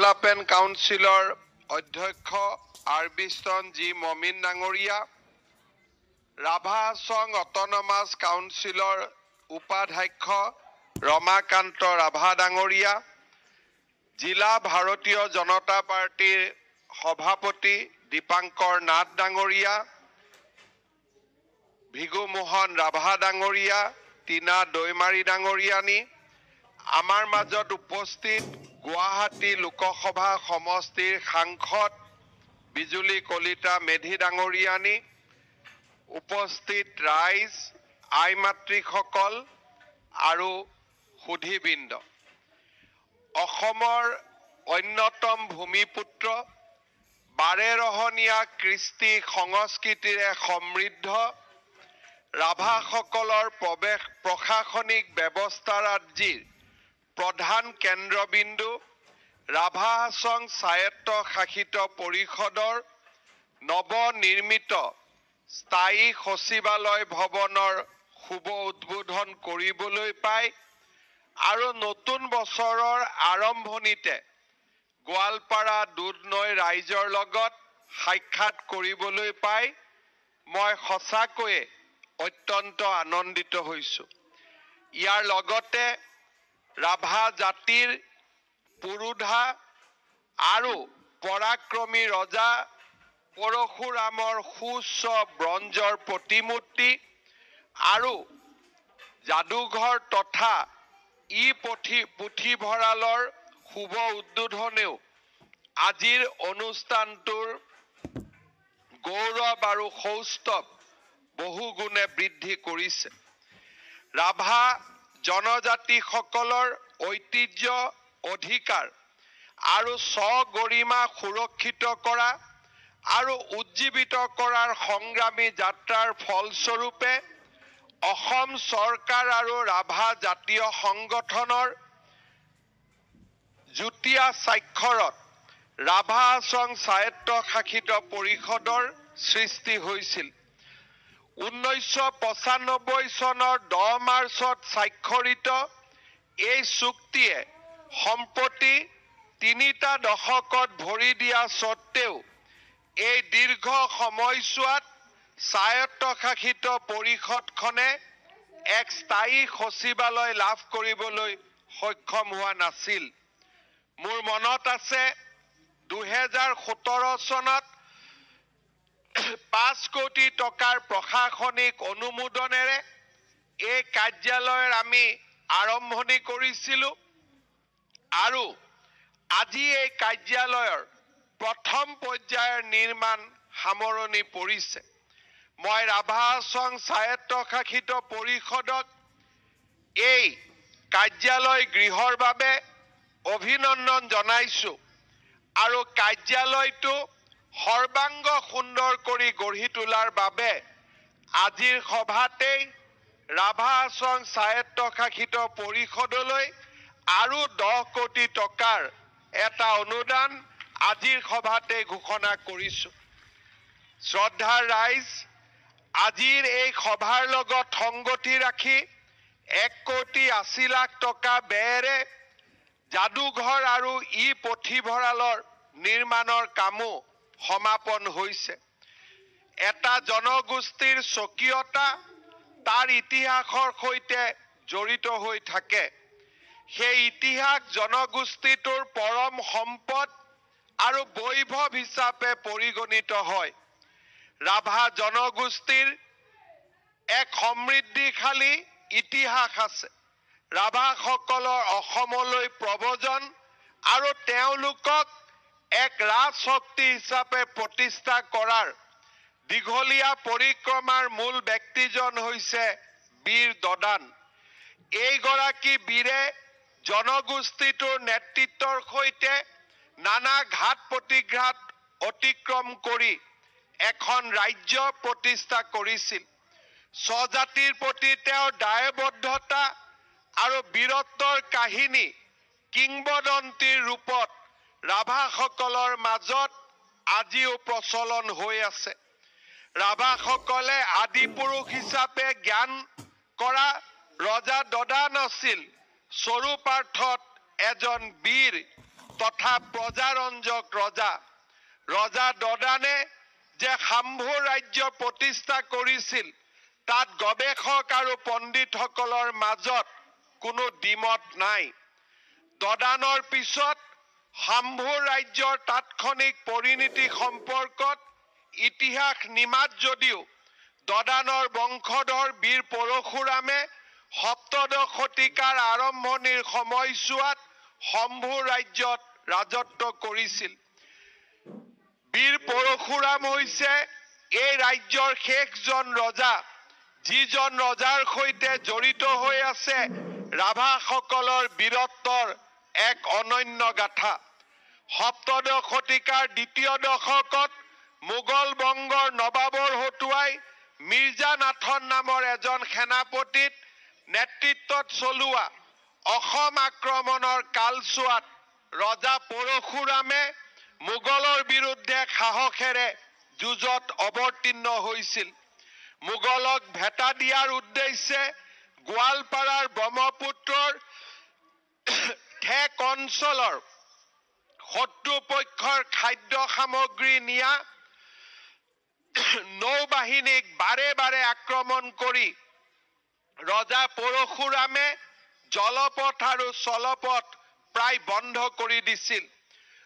Development কাউন্সিলৰ অধ্যক্ষ আৰবিষ্টন G মমিন ডাঙৰীয়া, Rabha Hasong autonomous কাউন্সিলৰ উপাধ্যক্ষ ৰমাকান্ত ৰাভা ডাঙৰীয়া, জিলা ভাৰতীয় জনতা পাৰ্টিৰ সভাপতি দীপাংকৰ নাথ ডাঙৰীয়া, ভিগু মোহন ৰাভা ডাঙৰীয়া, টিনা দৈমাৰী ডাঙৰীয়ানী, আমাৰ মাজত উপস্থিত গুৱাহাটী লোকসভা সমষ্টিৰ সাংসদ বিজুলী কলিতা মেধি ডাঙৰীয়ানী, উপস্থিত ৰাইজ, আই মাতৃসকল আৰু সুধীবৃন্দ। অসমৰ অন্যতম ভূমিপুত্ৰ, বাৰেৰহণীয়া কৃষ্টি সংস্কৃতিৰে সমৃদ্ধ, ৰাভাসকলৰ প্ৰশাসনিক ব্যৱস্থাৰাজ্যৰ প্ৰধান কেন্দ্ৰবিন্দু, ৰাভা হাছং স্বায়ত্ত শাসিত পৰিষদৰ নৱনিৰ্মিত স্থায়ী সচিবালয় ভৱনৰ শুভ উদ্বোধন কৰিবলৈ পাই আৰু নতুন বছৰৰ আৰম্ভণিতে গোৱালপাৰা দুধনৈ ৰাইজৰ লগত সাক্ষাৎ কৰিবলৈ পাই মই সঁচাকৈয়ে অত্যন্ত আনন্দিত হৈছোঁ। ইয়াৰ লগতে ৰাভা জাতিৰ পুৰোধা আৰু পৰাক্ৰমী ৰজা পৰশুৰামৰ সুউচ্চ ব্ৰঞ্জৰ প্ৰতিমূৰ্তি আৰু যাদুঘৰ তথা পুথিভঁৰালৰ শুভ উদ্বোধনেও আজিৰ অনুষ্ঠানটোৰ গৌৰৱ আৰু সৌষ্ঠৱ বহুগুণে বৃদ্ধি কৰিছে। ৰাভা জনজাতিসকলৰ ঐতিহ্য, অধিকাৰ আৰু স্বগৰিমা সুৰক্ষিত কৰা আৰু উজ্জীৱিত কৰাৰ সংগ্ৰামী যাত্ৰাৰ ফলস্বৰূপে অসম চৰকাৰ আৰু ৰাভা জাতীয় সংগঠনৰ যুটীয়া স্বাক্ষৰত ৰাভা হাছং স্বায়ত্ত শাসিত পৰিষদৰ সৃষ্টি হৈছিল। 1995 চনৰ 10 মাৰ্চত স্বাক্ষৰিত এই চুক্তিয়ে সম্প্ৰতি 3টা দশকত ভৰি দিয়া স্বত্তেও এই দীৰ্ঘ সময়ছোৱাত স্বায়ত্তশাসিত পৰিষদখনে এক স্থায়ী সচিবালয় লাভ কৰিবলৈ সক্ষম হোৱা নাছিল। মোৰ মনত আছে 2017 চনত 5 কোটি টকাৰ প্ৰশাসনিক অনুমোদনেৰে এই কাৰ্যালয়ৰ আমি আৰম্ভণি কৰিছিলোঁ আৰু আজি এই কাৰ্যালয়ৰ প্ৰথম পৰ্যায়ৰ নিৰ্মাণ সামৰণি পৰিছে। মই ৰাভা হাছং স্বায়ত্তশাসিত পৰিষদক এই কাৰ্যালয় গৃহৰ বাবে অভিনন্দন জনাইছোঁ আৰু কাৰ্যালয়টো সৰ্বাংগ সুন্দৰ কৰি গঢ়ি তোলাৰ বাবে আজিৰ সভাতেই ৰাভা হাছং স্বায়ত্তশাসিত পৰিষদলৈ আৰু 10 কোটি টকাৰ এটা অনুদান আজিৰ সভাতে ঘোষণা কৰিছোঁ। শ্ৰদ্ধাৰ ৰাইজ, আজিৰ এই সভাৰ লগত সংগতি ৰাখি 1 কোটি 80 লাখ টকা ব্যয়েৰে যাদুঘৰ আৰু পুথিভঁৰালৰ নিৰ্মাণৰ কামো সমাপন হৈছে। এটা জনগোষ্ঠীৰ স্বকীয়তা তাৰ ইতিহাসৰ সৈতে জড়িত হৈ থাকে। সেই ইতিহাস জনগোষ্ঠীটোৰ পৰম সম্পদ আৰু বৈভৱ হিচাপে পৰিগণিত হয়। ৰাভা জনগোষ্ঠীৰ এক সমৃদ্ধিশালী ইতিহাস আছে। ৰাভাসকলৰ অসমলৈ প্ৰব্ৰজন আৰু তেওঁলোকক এক ৰাজশক্তি হিচাপে প্ৰতিষ্ঠা কৰাৰ দীঘলীয়া পৰিক্ৰমাৰ মূল ব্যক্তিজন হৈছে বীৰ দদান। এইগৰাকী বীৰে জনগোষ্ঠীটোৰ নেতৃত্বৰ সৈতে নানা ঘাত প্ৰতিঘাত অতিক্ৰম কৰি এখন ৰাজ্য প্ৰতিষ্ঠা কৰিছিল। স্বজাতিৰ প্ৰতি তেওঁৰ দায়বদ্ধতা আৰু বীৰত্বৰ কাহিনী কিংবদন্তীৰ ৰূপত ৰাভাসকলৰ মাজত আজিও প্ৰচলন হৈ আছে। ৰাভাসকলে আদিপুৰুষ হিচাপে জ্ঞান কৰা ৰজা দদান আছিল স্বৰূপাৰ্থত এজন বীৰ তথা প্ৰজাৰঞ্জক ৰজা দদানে যে শাম্ভু ৰাজ্য প্ৰতিষ্ঠা কৰিছিল তাত গৱেষক আৰু পণ্ডিতসকলৰ মাজত কোনো দ্বিমত নাই। দদানৰ পিছত শাম্ভু ৰাজ্যৰ তাৎক্ষণিক পৰিণতি সম্পৰ্কত ইতিহাস নিমাত যদিও দদানৰ বংশধৰ বীৰ পৰশুৰামে সপ্তদশ শতিকাৰ আৰম্ভণিৰ সময়ছোৱাত শম্ভু ৰাজ্যত ৰাজত্ব কৰিছিল। বীৰ পৰশুৰাম হৈছে এই ৰাজ্যৰ শেষজন ৰজা, যিজন ৰজাৰ সৈতে জড়িত হৈ আছে ৰাভাসকলৰ বীৰত্বৰ এক অনন্য গাথা। সপ্তদশ শতিকাৰ দ্বিতীয় দশকত মোগল বংগৰ নবাবৰ হতুৱাই মিৰ্জা নাথন নামৰ এজন সেনাপতিত নেতৃত্বত চলোৱা অসম আক্ৰমণৰ কালছোৱাত ৰজা পৰশুৰামে মোগলৰ বিৰুদ্ধে সাহসেৰে যুঁজত অৱতীৰ্ণ হৈছিল। মোগলক ভেটা দিয়াৰ উদ্দেশ্যে গোৱালপাৰাৰ ব্ৰহ্মপুত্ৰৰ ঠেক অঞ্চলৰ শত্ৰুপক্ষৰ খাদ্য সামগ্ৰী নিয়া নৌবাহিনীক বাৰে বাৰে আক্ৰমণ কৰি ৰজা পৰশুৰামে জলপথ আৰু স্থলপথ প্ৰায় বন্ধ কৰি দিছিল।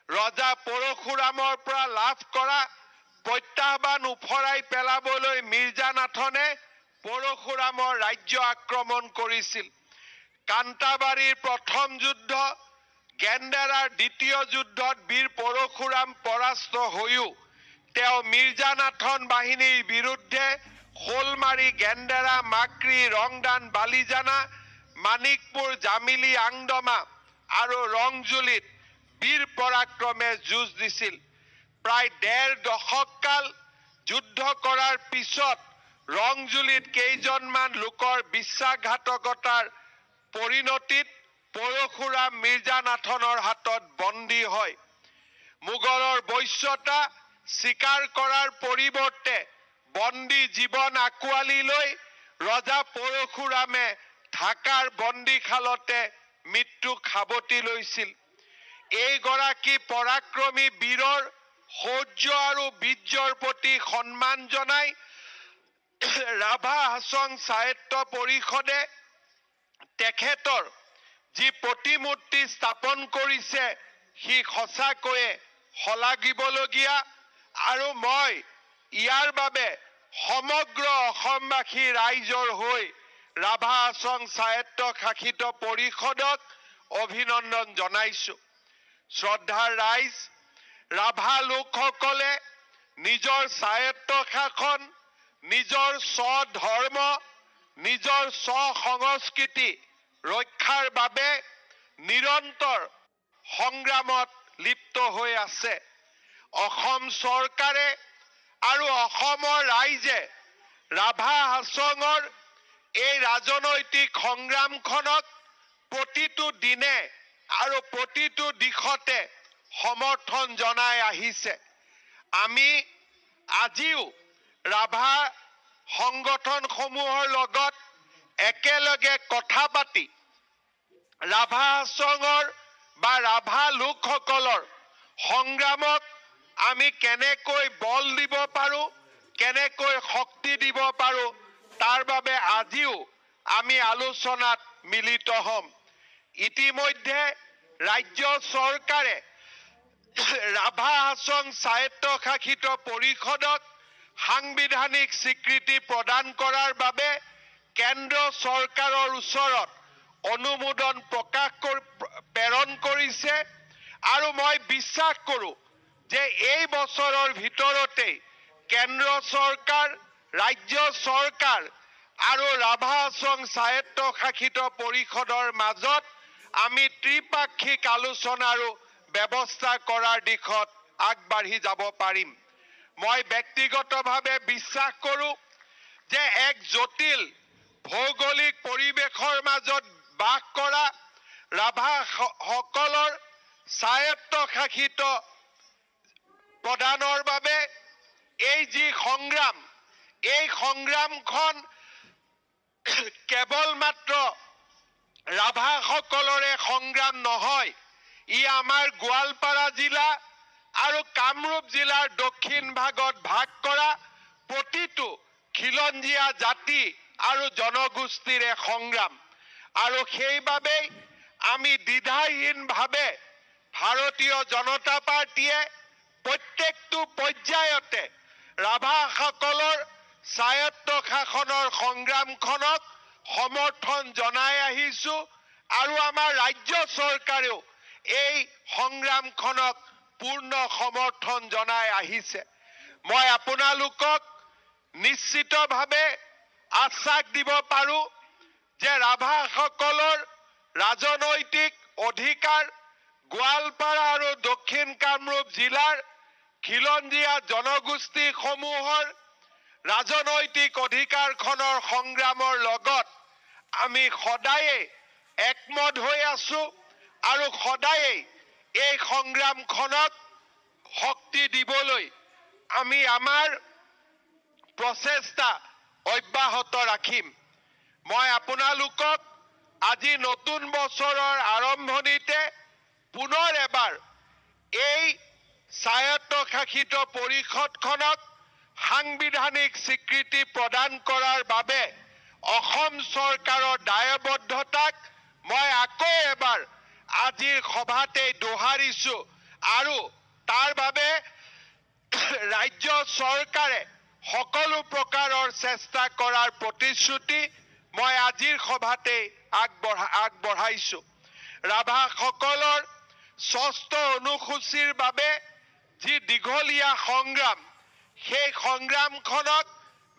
ৰজা পৰশুৰামৰ পৰা লাভ কৰা প্ৰত্যাহ্বান উফৰাই পেলাবলৈ মিৰ্জা নাথনে পৰশুৰামৰ ৰাজ্য আক্ৰমণ কৰিছিল। কান্তাবাৰীৰ প্ৰথম যুদ্ধ, গেন্দাৰাৰ দ্বিতীয় যুদ্ধত বীৰ পৰশুৰাম পৰাস্ত হৈও তেওঁ মিৰ্জা নাথন বাহিনীৰ বিৰুদ্ধে শোলমাৰী, গেন্দাৰা, মাক্ৰী, ৰংদান, বালিজানা, মানিকপুৰ, জামিলি, আংদমা আৰু ৰংজুলিত বীৰ পৰাক্ৰমে যুঁজ দিছিল। প্ৰায় ১.৫ দশককাল যুদ্ধ কৰাৰ পিছত ৰংজুলিত কেইজনমান লোকৰ বিশ্বাসঘাতকতাৰ পৰিণতিত পৰশুৰাম মিৰ্জা নাথনৰ হাতত বন্দী হয়। মোগলৰ বশ্যতা স্বীকাৰ কৰাৰ পৰিৱৰ্তে বন্দী জীৱন আঁকোৱালি লৈ ৰজা পৰশুৰামে ঢাকাৰ বন্দীশালতে মৃত্যুক সাৱটি লৈছিল। এইগৰাকী পৰাক্ৰমী বীৰৰ শৌৰ্য আৰু বীৰ্যৰ প্ৰতি সন্মান জনাই ৰাভা হাছং সাহিত্য পৰিষদে তেখেতৰ যি প্ৰতিমূৰ্তি স্থাপন কৰিছে সি সঁচাকৈয়ে শলাগিবলগীয়া, আৰু মই ইয়াৰ বাবে সমগ্ৰ অসমবাসী ৰাইজৰ হৈ ৰাভা হাছং সাহিত্য শাসিত পৰিষদক অভিনন্দন জনাইছো। শ্ৰদ্ধাৰ ৰাইজ, ৰাভা লোকসকলে নিজৰ স্বায়ত্ত শাসন, নিজৰ স্বধৰ্ম, নিজৰ স্বসংস্কৃতি ৰক্ষাৰ বাবে নিৰন্তৰ সংগ্ৰামত লিপ্ত হৈ আছে। অসম চৰকাৰে আৰু অসমৰ ৰাইজে ৰাভা হাছঙৰ এই ৰাজনৈতিক সংগ্ৰামখনক প্ৰতিটো দিনে আৰু প্ৰতিটো দিশতে সমৰ্থন জনাই আহিছে। আমি আজিও ৰাভা সংগঠনসমূহৰ লগত একেলগে কথা পাতি ৰাভা হাছঙৰ বা ৰাভা লোকসকলৰ সংগ্ৰামক আমি কেনেকৈ বল দিব পাৰোঁ, কেনেকৈ শক্তি দিব পাৰোঁ, তাৰ বাবে আজিও আমি আলোচনাত মিলিত হ'ম। ইতিমধ্যে ৰাজ্য চৰকাৰে ৰাভা হাছং সাহিত্য শাসিত পৰিষদক সাংবিধানিক স্বীকৃতি প্ৰদান কৰাৰ বাবে কেন্দ্ৰ চৰকাৰৰ ওচৰত অনুমোদন প্ৰেৰণ কৰিছে, আৰু মই বিশ্বাস কৰোঁ যে এই বছৰৰ ভিতৰতেই কেন্দ্ৰ চৰকাৰ, ৰাজ্য চৰকাৰ আৰু ৰাভা হাছং সাহিত্য শাসিত পৰিষদৰ মাজত আমি ত্ৰিপাক্ষিক আলোচনাৰো ব্যৱস্থা কৰাৰ দিশত আগবাঢ়ি যাব পাৰিম। মই ব্যক্তিগতভাৱে বিশ্বাস কৰোঁ যে এক জটিল ভৌগোলিক পৰিৱেশৰ মাজত বাস কৰা ৰাভাসকলৰ স্বায়ত্ত শাসিত প্ৰদানৰ বাবে এই যি সংগ্ৰাম, এই সংগ্ৰামখন কেৱল মাত্ৰ ৰাভাসকলৰে সংগ্ৰাম নহয়, ই আমাৰ গোৱালপাৰা জিলা আৰু কামৰূপ জিলাৰ দক্ষিণ ভাগত ভাগ কৰা প্ৰতিটো খিলঞ্জীয়া জাতি আৰু জনগোষ্ঠীৰে সংগ্ৰাম আৰু সেইবাবেই আমি দ্বিধাহীনভাৱে ভাৰতীয় জনতা পাৰ্টীয়ে প্ৰত্যেকটো পৰ্যায়তে ৰাভাসকলৰ স্বায়ত্ত শাসনৰ সংগ্ৰামখনক সমৰ্থন জনাই আহিছো আৰু আমাৰ ৰাজ্য চৰকাৰেও এই সংগ্ৰামখনক পূৰ্ণ সমৰ্থন জনাই আহিছে মই আপোনালোকক নিশ্চিতভাৱে আশ্বাস দিব পাৰো যে ৰাভাসকলৰ ৰাজনৈতিক অধিকাৰ গোৱালপাৰা আৰু দক্ষিণ কামৰূপ জিলাৰ খিলঞ্জীয়া জনগোষ্ঠীসমূহৰ ৰাজনৈতিক অধিকাৰখনৰ সংগ্ৰামৰ লগত আমি সদায়ে একমত হৈ আছো আৰু সদায়ে এই সংগ্ৰামখনক শক্তি দিবলৈ আমি আমাৰ প্ৰচেষ্টা অব্যাহত ৰাখিম মই আপোনালোকক আজি নতুন বছৰৰ আৰম্ভণিতে পুনৰ এবাৰ এই স্বায়ত্তশাসিত পৰিষদখনক সাংবিধানিক স্বীকৃতি প্ৰদান কৰাৰ বাবে অসম চৰকাৰৰ দায়বদ্ধতাক মই আকৌ এবাৰ আজিৰ সভাতে দোহাৰিছো আৰু তাৰ বাবে ৰাজ্য চৰকাৰে সকলো প্ৰকাৰৰ চেষ্টা কৰাৰ প্ৰতিশ্ৰুতি মই আজিৰ সভাতে আগবঢ়াইছো ৰাভাসকলৰ ৬ষ্ঠ অনুসূচীৰ বাবে যি দীঘলীয়া সংগ্ৰাম সেই সংগ্ৰামখনক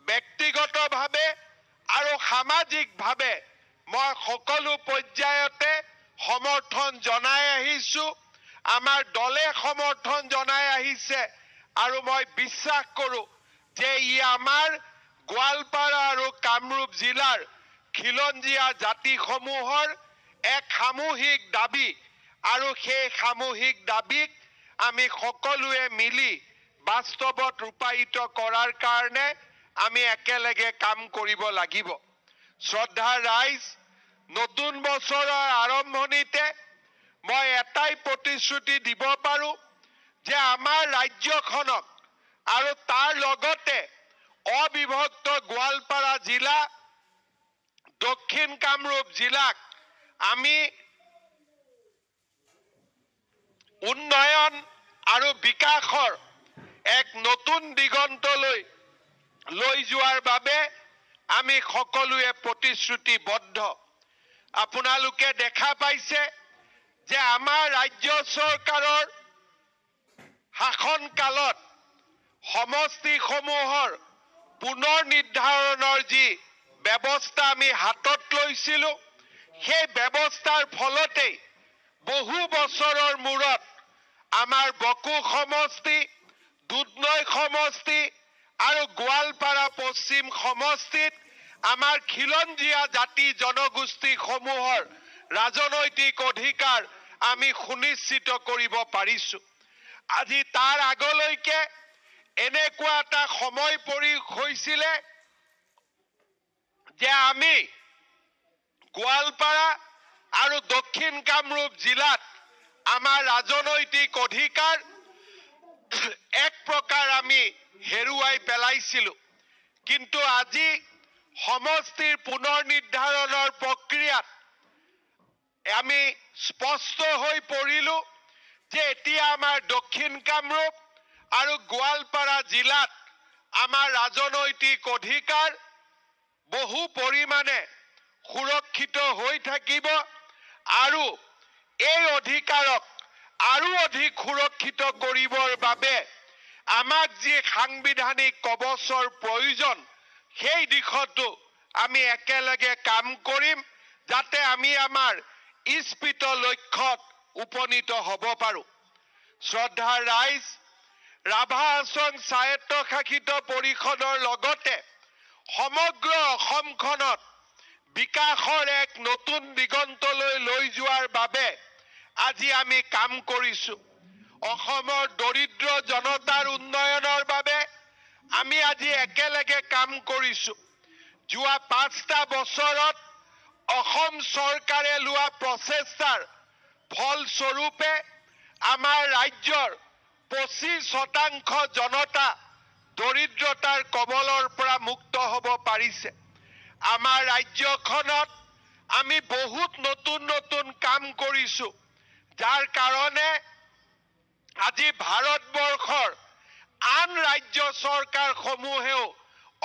ব্যক্তিগতভাৱে আৰু সামাজিকভাৱে মই সকলো পৰ্যায়তে সমৰ্থন জনাই আহিছো আমাৰ দলে সমৰ্থন জনাই আহিছে আৰু মই বিশ্বাস কৰো যে ই আমাৰ গোৱালপাৰা আৰু কামৰূপ জিলাৰ খিলঞ্জীয়া জাতিসমূহৰ এক সামূহিক দাবী আৰু সেই সামূহিক দাবীক আমি সকলোৱে মিলি বাস্তৱত ৰূপায়িত কৰাৰ কাৰণে আমি একেলগে কাম কৰিব লাগিব শ্ৰদ্ধাৰ ৰাইজ নতুন বছৰৰ আৰম্ভণিতে মই এটাই প্ৰতিশ্ৰুতি দিব পাৰো যে আমাৰ ৰাজ্যখনক আৰু তাৰ লগতে অবিভক্ত গোৱালপাৰা জিলা দক্ষিণ কামৰূপ জিলাক আমি উন্নয়ন আৰু বিকাশৰ এক নতুন দিগন্তলৈ লৈ যোৱাৰ বাবে আমি সকলোৱে প্ৰতিশ্ৰুতিবদ্ধ আপোনালোকে দেখা পাইছে যে আমাৰ ৰাজ্য চৰকাৰৰ শাসন কালত সমষ্টিসমূহৰ পুনৰ নিৰ্ধাৰণৰ যি ব্যৱস্থা আমি হাতত লৈছিলো সেই ব্যৱস্থাৰ ফলতেই বহু বছৰৰ মূৰত আমাৰ বকো সমষ্টি দুধনৈ সমষ্টি আৰু গোৱালপাৰা পশ্চিম সমষ্টিত আমাৰ খিলঞ্জীয়া জাতি জনগোষ্ঠীসমূহৰ ৰাজনৈতিক অধিকাৰ আমি সুনিশ্চিত কৰিব পাৰিছো আজি তাৰ আগলৈকে এনেকুৱা এটা সময় পৰি হৈছিলে যে আমি গোৱালপাৰা আৰু দক্ষিণ কামৰূপ জিলাত আমাৰ ৰাজনৈতিক অধিকাৰ এক প্ৰকাৰ আমি হেৰুৱাই পেলাইছিলো কিন্তু আজি সমষ্টিৰ পুনৰ নিৰ্ধাৰণৰ প্ৰক্ৰিয়াত আমি স্পষ্ট হৈ পৰিলো যে এতিয়া আমাৰ দক্ষিণ কামৰূপ আৰু গোৱালপাৰা জিলাত আমাৰ ৰাজনৈতিক অধিকাৰ বহু পৰিমাণে সুৰক্ষিত হৈ থাকিব আৰু এই অধিকাৰক আৰু অধিক সুৰক্ষিত কৰিবৰ বাবে আমাক যি সাংবিধানিক কবচৰ প্ৰয়োজন সেই দিশতো আমি একেলগে কাম কৰিম যাতে আমি আমাৰ ইস্পিত লক্ষ্যত উপনীত হ'ব পাৰো শ্ৰদ্ধাৰ ৰাইজ ৰাভা আসন স্বায়ত্তশাসিত পৰিষদৰ লগতে সমগ্ৰ অসমখনত বিকাশৰ এক নতুন দিগন্তলৈ লৈ যোৱাৰ বাবে আজি আমি কাম কৰিছো অসমৰ দৰিদ্ৰ জনতাৰ উন্নয়নৰ বাবে আমি আজি একেলগে কাম কৰিছো যোৱা 5টা বছৰত অসম চৰকাৰে লোৱা প্ৰচেষ্টাৰ ফলস্বৰূপে আমাৰ ৰাজ্যৰ 25% জনতা দৰিদ্ৰতাৰ কবলৰ পৰা মুক্ত হ'ব পাৰিছে। আমাৰ ৰাজ্যখনত আমি বহুত নতুন নতুন কাম কৰিছো, যাৰ কাৰণে আজি ভাৰতবৰ্ষৰ আন ৰাজ্য চৰকাৰসমূহেও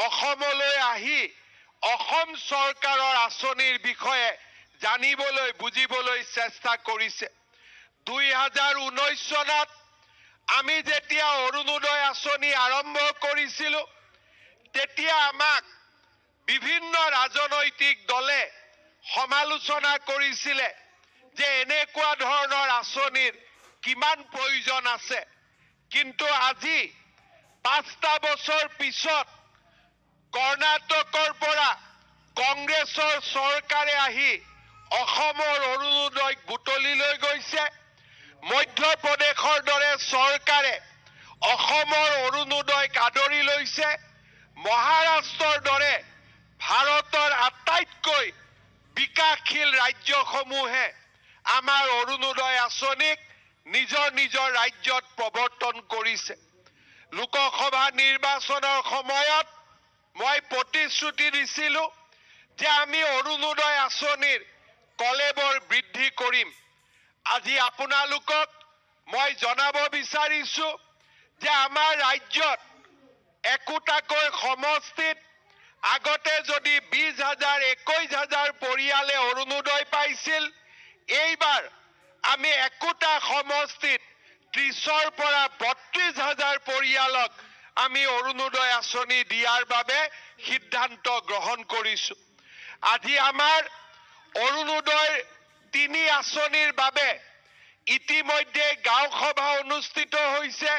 অসমলৈ আহি অসম চৰকাৰৰ আঁচনিৰ বিষয়ে জানিবলৈ বুজিবলৈ চেষ্টা কৰিছে। 2019 চনত আমি যেতিয়া অৰুণোদয় আঁচনি আৰম্ভ কৰিছিলো, তেতিয়া আমাক বিভিন্ন ৰাজনৈতিক দলে সমালোচনা কৰিছিলে যে এনেকুৱা ধৰণৰ আঁচনিৰ কিমান প্ৰয়োজন আছে। কিন্তু আজি 5টা বছৰ পিছত কৰ্ণাটকৰ পৰা কংগ্ৰেছৰ চৰকাৰে আহি অসমৰ অৰুণোদয়ক বুটলি লৈ গৈছে। মধ্যপ্ৰদেশৰ দৰে চৰকাৰে অসমৰ অৰুণোদয়ক আদৰি লৈছে। মহাৰাষ্ট্ৰৰ দৰে ভাৰতৰ আটাইতকৈ বিকাশশীল ৰাজ্যসমূহে আমাৰ অৰুণোদয় আঁচনিক নিজৰ নিজৰ ৰাজ্যত প্ৰৱৰ্তন কৰিছে। লোকসভা নিৰ্বাচনৰ সময়ত মই প্ৰতিশ্ৰুতি দিছিলো যে আমি অৰুণোদয় আঁচনিৰ কলেবৰ বৃদ্ধি কৰিম। আজি আপোনালোকক মই জনাব বিচাৰিছো যে আমাৰ ৰাজ্যত একোটাকৈ সমষ্টিত আগতে যদি 20,000 21,000 পৰিয়ালে অৰুণোদয় পাইছিল, এইবাৰ আমি একোটা সমষ্টিত 30ৰ পৰা 32,000 পৰিয়ালক আমি অৰুণোদয় আঁচনি দিয়াৰ বাবে সিদ্ধান্ত গ্ৰহণ কৰিছো। আজি আমাৰ অৰুণোদয় 3 আঁচনিৰ বাবে ইতিমধ্যে গাঁও সভা অনুষ্ঠিত হৈছে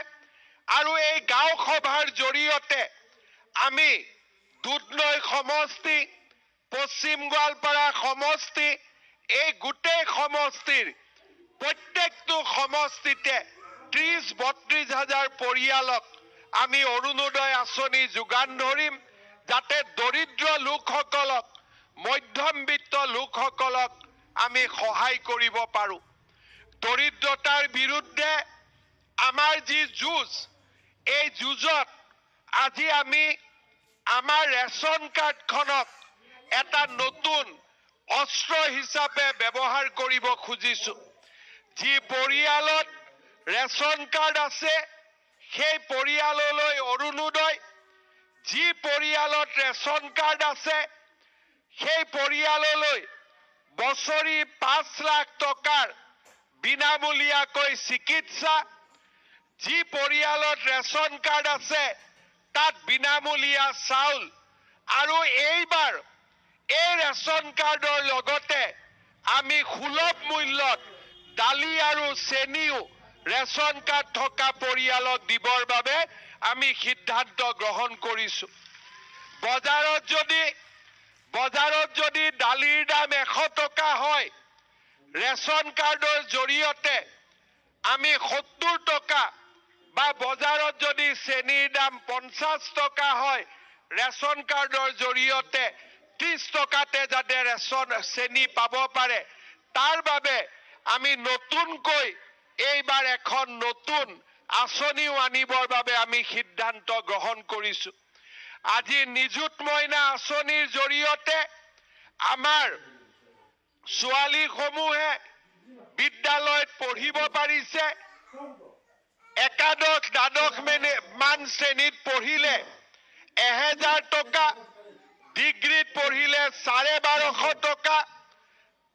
আৰু এই গাঁও সভাৰ জৰিয়তে আমি দুধনৈ সমষ্টি, পশ্চিম গোৱালপাৰা সমষ্টি, এই গোটেই সমষ্টিৰ প্ৰত্যেকটো সমষ্টিতে 30-32,000 পৰিয়ালক আমি অৰুণোদয় আঁচনি যোগান ধৰিম, যাতে দৰিদ্ৰ লোকসকলক, মধ্যমবিত্ত লোকসকলক আমি সহায় কৰিব পাৰো। দৰিদ্ৰতাৰ বিৰুদ্ধে আমাৰ যি যুঁজ, এই যুঁজত আজি আমি আমাৰ ৰেচন কাৰ্ডখনক এটা নতুন অস্ত্ৰ হিচাপে ব্যৱহাৰ কৰিব খুজিছো। যি পৰিয়ালত ৰেচন কাৰ্ড আছে সেই পৰিয়াললৈ অৰুণোদয়, যি পৰিয়ালত ৰেচন কাৰ্ড আছে সেই পৰিয়াললৈ বছৰি 5 লাখ টকাৰ বিনামূলীয়াকৈ চিকিৎসা, যি পৰিয়ালত ৰেচন কাৰ্ড আছে তাত বিনামূলীয়া চাউল, আৰু এইবাৰ এই ৰেচন কাৰ্ডৰ লগতে আমি সুলভ মূল্যত দালি আৰু চেনিও ৰেচন কাৰ্ড থকা পৰিয়ালক দিবৰ বাবে আমি সিদ্ধান্ত গ্ৰহণ কৰিছো। বজাৰত যদি দালিৰ দাম 100 টকা হয়, ৰেচন কাৰ্ডৰ জৰিয়তে আমি 70 টকা, বা বজাৰত যদি চেনিৰ দাম 50 টকা হয়, ৰেচন কাৰ্ডৰ জৰিয়তে 30 টকাতে যাতে চেনি পাব পাৰে, তাৰ বাবে আমি নতুনকৈ এইবাৰ এখন নতুন আঁচনিও আনিবৰ বাবে আমি সিদ্ধান্ত গ্ৰহণ কৰিছো। আজি নিযুত মইনা আঁচনিৰ জৰিয়তে আমাৰ ছোৱালীসমূহে বিদ্যালয়ত পঢ়িব পাৰিছে। একাদশ দ্বাদশ মান শ্ৰেণীত পঢ়িলে 1000 টকা, ডিগ্ৰীত পঢ়িলে 1250 টকা,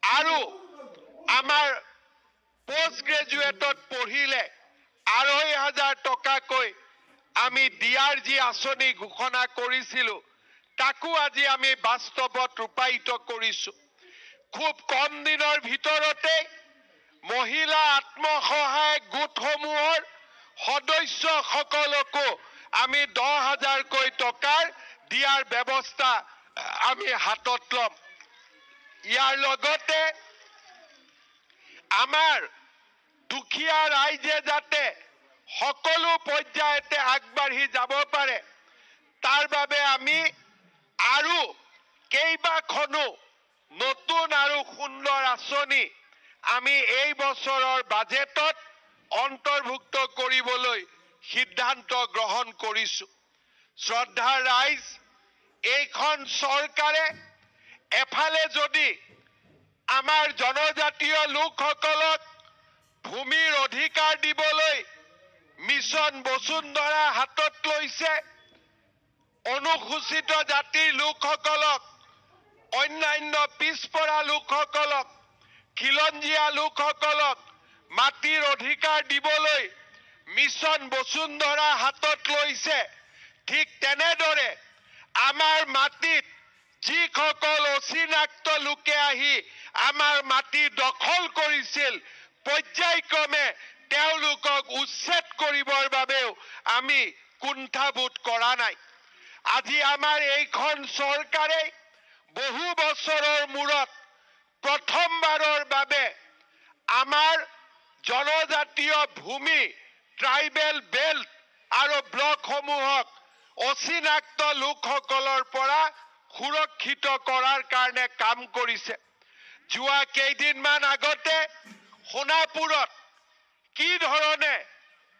আৰু আমাৰ পোষ্ট গ্ৰেজুৱেটত পঢ়িলে 2500 টকাকৈ আমি দিয়াৰ যি আঁচনি ঘোষণা কৰিছিলো, তাকো আজি আমি বাস্তৱত ৰূপায়িত কৰিছো। খুব কম দিনৰ ভিতৰতে মহিলা আত্মসহায়ক গোটসমূহৰ সদস্যসকলকো আমি 10,000কৈ টকাৰ দিয়াৰ ব্যৱস্থা আমি হাতত ল'ম। ইয়াৰ লগতে আমাৰ দুখীয়া ৰাইজে যাতে সকলো পৰ্যায়তে আগবাঢ়ি যাব পাৰে, তাৰ বাবে আমি আৰু কেইবাখনো নতুন আৰু সুন্দৰ আঁচনি আমি এই বছৰৰ বাজেটত অন্তৰ্ভুক্ত কৰিবলৈ সিদ্ধান্ত গ্ৰহণ কৰিছো। শ্ৰদ্ধাৰ ৰাইজ, এইখন চৰকাৰে এফালে যদি আমাৰ জনজাতীয় লোকসকলক ভূমিৰ অধিকাৰ দিবলৈ মিছন বসুন্ধৰা হাতত লৈছে, অনুসূচিত জাতিৰ লোকসকলক, অন্যান্য পিছপৰা লোকসকলক, খিলঞ্জীয়া লোকসকলক মাটিৰ অধিকাৰ দিবলৈ মিছন বসুন্ধৰা হাতত লৈছে, ঠিক তেনেদৰে আমাৰ মাটিত যিসকল অচিনাক্ত লোকে আহি আমাৰ মাটি দখল কৰিছিল, পৰ্যায়ক্ৰমে তেওঁলোকক উচ্ছেদ কৰিবৰ বাবেও আমি কুণ্ঠাবোধ কৰা নাই। আজি আমাৰ এইখন চৰকাৰে বহু বছৰৰ মূৰত প্ৰথমবাৰৰ বাবে আমাৰ জনজাতীয় ভূমি, ট্ৰাইবেল বেল্ট আৰু ব্লকসমূহক অচিনাক্ত লোকসকলৰ পৰা সুৰক্ষিত কৰাৰ কাৰণে কাম কৰিছে। যোৱা কেইদিনমান আগতে সোণাপুৰত কি ধৰণে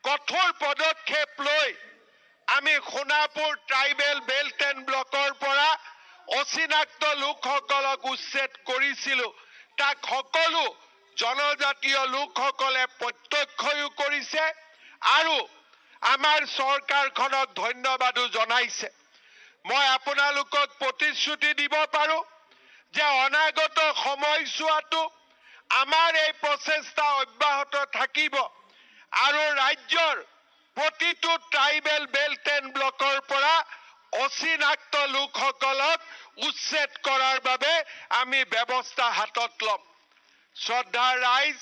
কঠোৰ পদক্ষেপ লৈ আমি সোণাপুৰ ট্ৰাইবেল বেল্ট এণ্ড ব্লকৰ পৰা অচিনাক্ত লোকসকলক উচ্ছেদ কৰিছিলো, তাক সকলো জনজাতীয় লোকসকলে প্ৰত্যক্ষও কৰিছে আৰু আমাৰ চৰকাৰখনক ধন্যবাদো জনাইছে। মই আপোনালোকক প্ৰতিশ্ৰুতি দিব পাৰো যে অনাগত সময়ছোৱাটো আমাৰ এই প্ৰচেষ্টা অব্যাহত থাকিব আৰু ৰাজ্যৰ প্ৰতিটো ট্ৰাইবেল বেল্ট এণ্ড ব্লকৰ পৰা অচিনাক্ত লোকসকলক উচ্ছেদ কৰাৰ বাবে আমি ব্যৱস্থা হাতত ল'ম। শ্ৰদ্ধাৰ ৰাইজ,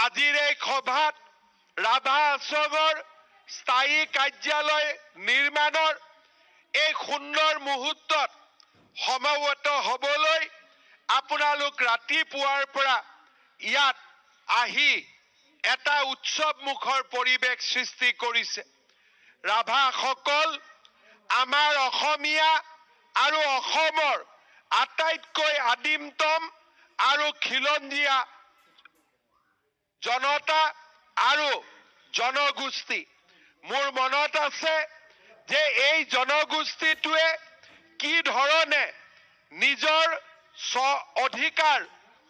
আজিৰ এই সভাত ৰাভা আশ্ৰমৰ স্থায়ী কাৰ্যালয় নিৰ্মাণৰ এই সুন্দৰ মুহূৰ্তত সমবেত হ'বলৈ আপোনালোক ৰাতিপুৱাৰ পৰা ইয়াত আহি এটা উৎসৱমুখৰ পৰিৱেশ সৃষ্টি কৰিছে। ৰাভাসকল আমাৰ অসমীয়া আৰু অসমৰ আটাইতকৈ আদিমতম আৰু খিলঞ্জীয়া জনতা আৰু জনগোষ্ঠী। মোৰ মনত আছে যে এই জনগোষ্ঠীটোৱে কি ধৰণে নিজৰ অধিকাৰ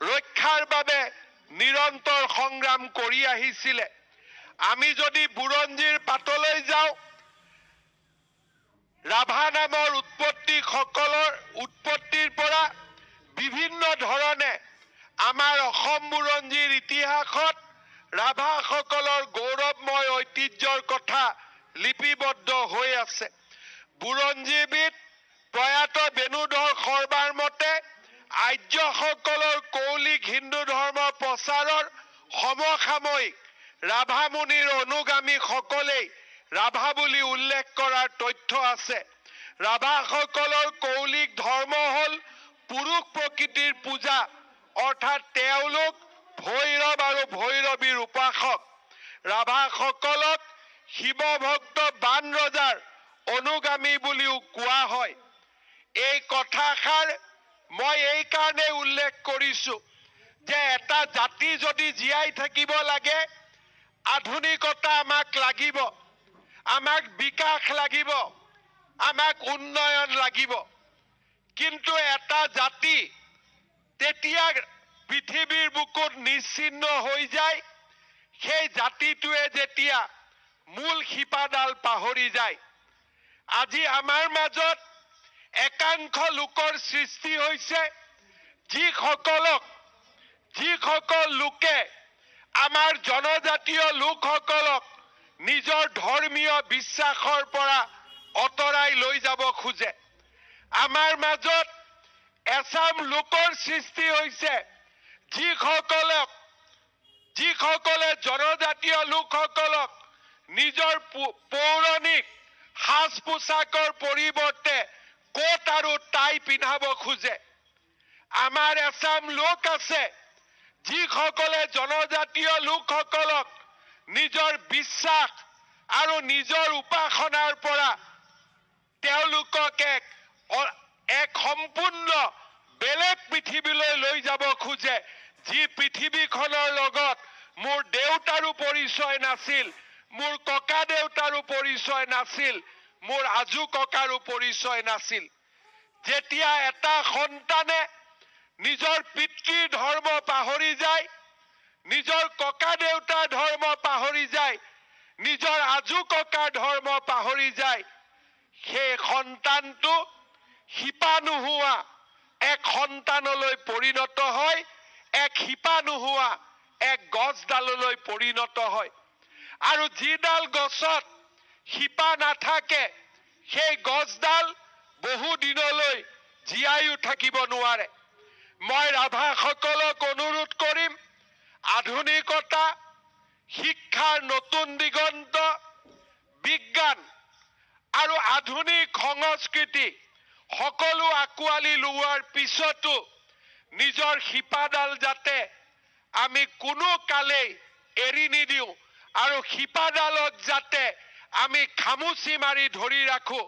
ৰক্ষাৰ বাবে নিৰন্তৰ সংগ্ৰাম কৰি আহিছিলে। আমি যদি বুৰঞ্জীৰ পাতলৈ যাওঁ, ৰাভা নামৰ উৎপত্তিৰ পৰা বিভিন্ন ধৰণে আমাৰ অসম বুৰঞ্জীৰ ইতিহাসত ৰাভাসকলৰ গৌৰৱময় ঐতিহ্যৰ কথা লিপিবদ্ধ হৈ আছে। বুৰঞ্জীবিদ প্ৰয়াত বেণুধৰ শৰ্মাৰ মতে আৰ্যসকলৰ কৌলিক হিন্দু ধৰ্ম প্ৰচাৰৰ সমসাময়িক ৰাভা মুনিৰ অনুগামীসকলেই ৰাভা বুলি উল্লেখ কৰাৰ তথ্য আছে। ৰাভাসকলৰ কৌলিক ধৰ্ম হ'ল পুৰুষ প্ৰকৃতিৰ পূজা, অৰ্থাৎ তেওঁলোক ভৈৰৱ আৰু ভৈৰৱীৰ উপাসক। ৰাভাসকলক শিৱ ভক্ত বান ৰজাৰ অনুগামী বুলিও কোৱা হয়। এই কথাষাৰ মই এই কাৰণে উল্লেখ কৰিছো যে এটা জাতি যদি জীয়াই থাকিব লাগে, আধুনিকতা আমাক লাগিব, আমাক বিকাশ লাগিব, আমাক উন্নয়ন লাগিব। কিন্তু এটা জাতি তেতিয়া পৃথিৱীৰ বুকুত নিশ্চিহ্ন হৈ যায়, সেই জাতিটোৱে যেতিয়া মূল শিপাডাল পাহৰি যায়। আজি আমাৰ মাজত একাংশ লোকৰ সৃষ্টি হৈছে, যিসকল লোকে আমাৰ জনজাতীয় লোকসকলক নিজৰ ধৰ্মীয় বিশ্বাসৰ পৰা অতৰাই লৈ যাব খোজে। আমাৰ মাজত এচাম লোকৰ সৃষ্টি হৈছে, যিসকলে জনজাতীয় লোকসকলক নিজৰ পৌৰাণিক সাজ পোছাকৰ পৰিৱৰ্তে কোট আৰু টাই পিন্ধাব খোজে। আমাৰ এচাম লোক আছে যিসকলে জনজাতীয় লোকসকলক নিজৰ বিশ্বাস আৰু নিজৰ উপাসনাৰ পৰা তেওঁলোকক এক সম্পূৰ্ণ বেলেগ পৃথিৱীলৈ লৈ যাব খোজে, যি পৃথিৱীখনৰ লগত মোৰ দেউতাৰো পৰিচয় নাছিল, মোৰ ককা দেউতাৰো পৰিচয় নাছিল, মোৰ আজু ককাৰো পৰিচয় নাছিল। যেতিয়া এটা সন্তানে নিজৰ পিতৃৰ ধৰ্ম পাহৰি যায়, নিজৰ ককা দেউতাৰ ধৰ্ম পাহৰি যায়, নিজৰ আজু ককাৰ ধৰ্ম পাহৰি যায়, সেই সন্তানটো শিপা নোহোৱা এক সন্তানলৈ পৰিণত হয়, এক শিপা নোহোৱা এক গছডাললৈ পৰিণত হয়। আৰু যিডাল গছত শিপা নাথাকে সেই গছডাল বহু দিনলৈ জীয়াইও থাকিব নোৱাৰে। মই ৰাভাসকলক অনুৰোধ কৰিম, আধুনিকতা, শিক্ষাৰ নতুন দিগন্ত, বিজ্ঞান আৰু আধুনিক সংস্কৃতি সকলো আঁকোৱালি লোৱাৰ পিছতো নিজৰ শিপাডাল যাতে আমি কোনো কালেই এৰি নিদিওঁ আৰু শিপাডালক যাতে আমি খামুচি মাৰি ধৰি ৰাখো।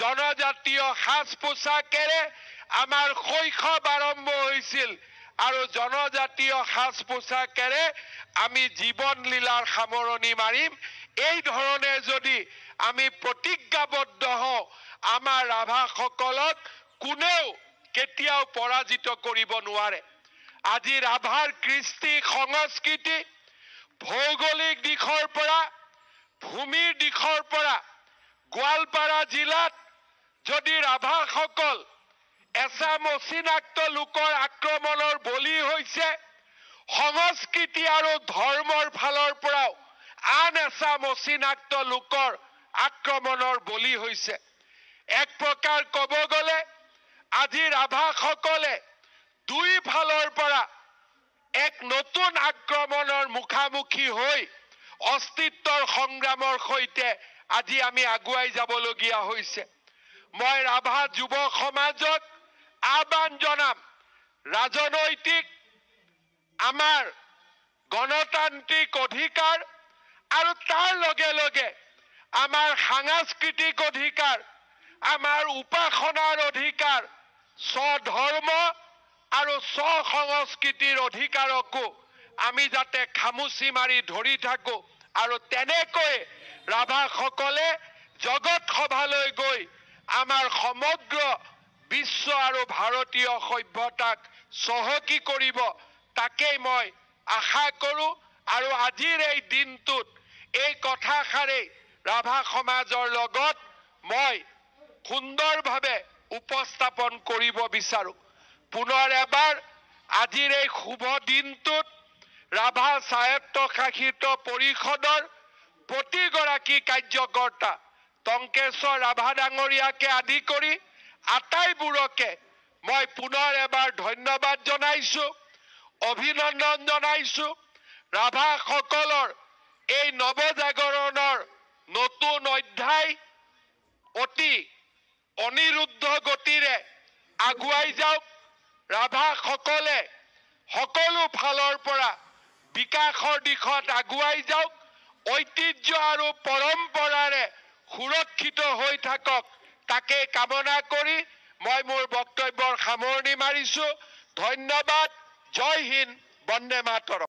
জনজাতীয় সাজ পোছাকেৰে আমাৰ শৈশৱ আৰম্ভ হৈছিল আৰু জনজাতীয় সাজ পোছাকেৰে আমি জীৱন লীলাৰ সামৰণি মাৰিম। এই ধৰণে যদি আমি প্ৰতিজ্ঞাবদ্ধ হওঁ, আমাৰ ৰাভাসকলক কোনেও কেতিয়াও পৰাজিত কৰিব নোৱাৰে। আজি ৰাভাৰ কৃষ্টি সংস্কৃতি ভৌগোলিক দিশৰ পৰা, ভূমিৰ দিশৰ পৰা গোৱালপাৰা জিলাত যদি ৰাভাসকল এচাম অচিনাক্ত লোকৰ আক্ৰমণৰ বলি হৈছে, সংস্কৃতি আৰু ধৰ্মৰ ফালৰ পৰাও আন এচাম অচিনাক্ত লোকৰ আক্ৰমণৰ বলি হৈছে। এক প্ৰকাৰ ক'ব গ'লে আজি ৰাভাসকলে দুই ফালৰ পৰা এক নতুন আক্ৰমণৰ মুখামুখি হৈ অস্তিত্বৰ সংগ্ৰামৰ সৈতে আজি আমি আগুৱাই যাবলগীয়া হৈছে। মই ৰাভা যুৱ সমাজক আহ্বান জনাম, ৰাজনৈতিক আমাৰ গণতান্ত্ৰিক অধিকাৰ আৰু তাৰ লগে লগে আমাৰ সাংস্কৃতিক অধিকাৰ, আমাৰ উপাসনাৰ অধিকাৰ, স্বধৰ্ম আৰু স্বসংস্কৃতিৰ অধিকাৰকো আমি যাতে খামুচি মাৰি ধৰি থাকো আৰু তেনেকৈ ৰাভাসকলে জগত সভালৈ গৈ আমাৰ সমগ্ৰ বিশ্ব আৰু ভাৰতীয় সভ্যতাক চহকী কৰিব, তাকেই মই আশা কৰো। আৰু আজিৰ এই দিনটোত এই কথাষাৰেই ৰাভা সমাজৰ লগত মই সুন্দৰভাৱে উপস্থাপন কৰিব বিচাৰো। পুনৰ এবাৰ আজিৰ এই শুভ দিনটোত ৰাভা স্বায়ত্তশাসিত পৰিষদৰ প্ৰতিগৰাকী কাৰ্যকৰ্তা টংকেশ্বৰ ৰাভা ডাঙৰীয়াকে আদি কৰি আটাইবোৰকে মই পুনৰ এবাৰ ধন্যবাদ জনাইছো, অভিনন্দন জনাইছো। ৰাভাসকলৰ এই নৱজাগৰণৰ নতুন অধ্যায় অতি অনিৰুদ্ধ গতিৰে আগুৱাই যাওক। ৰাভাসকলে সকলো ফালৰ পৰা বিকাশৰ দিশত আগুৱাই যাওক, ঐতিহ্য আৰু পৰম্পৰাৰে সুৰক্ষিত হৈ থাকক, তাকে কামনা কৰি মই মোৰ বক্তব্যৰ সামৰণি মাৰিছো। ধন্যবাদ। জয় হিন্দ, বন্দে মাতৰম।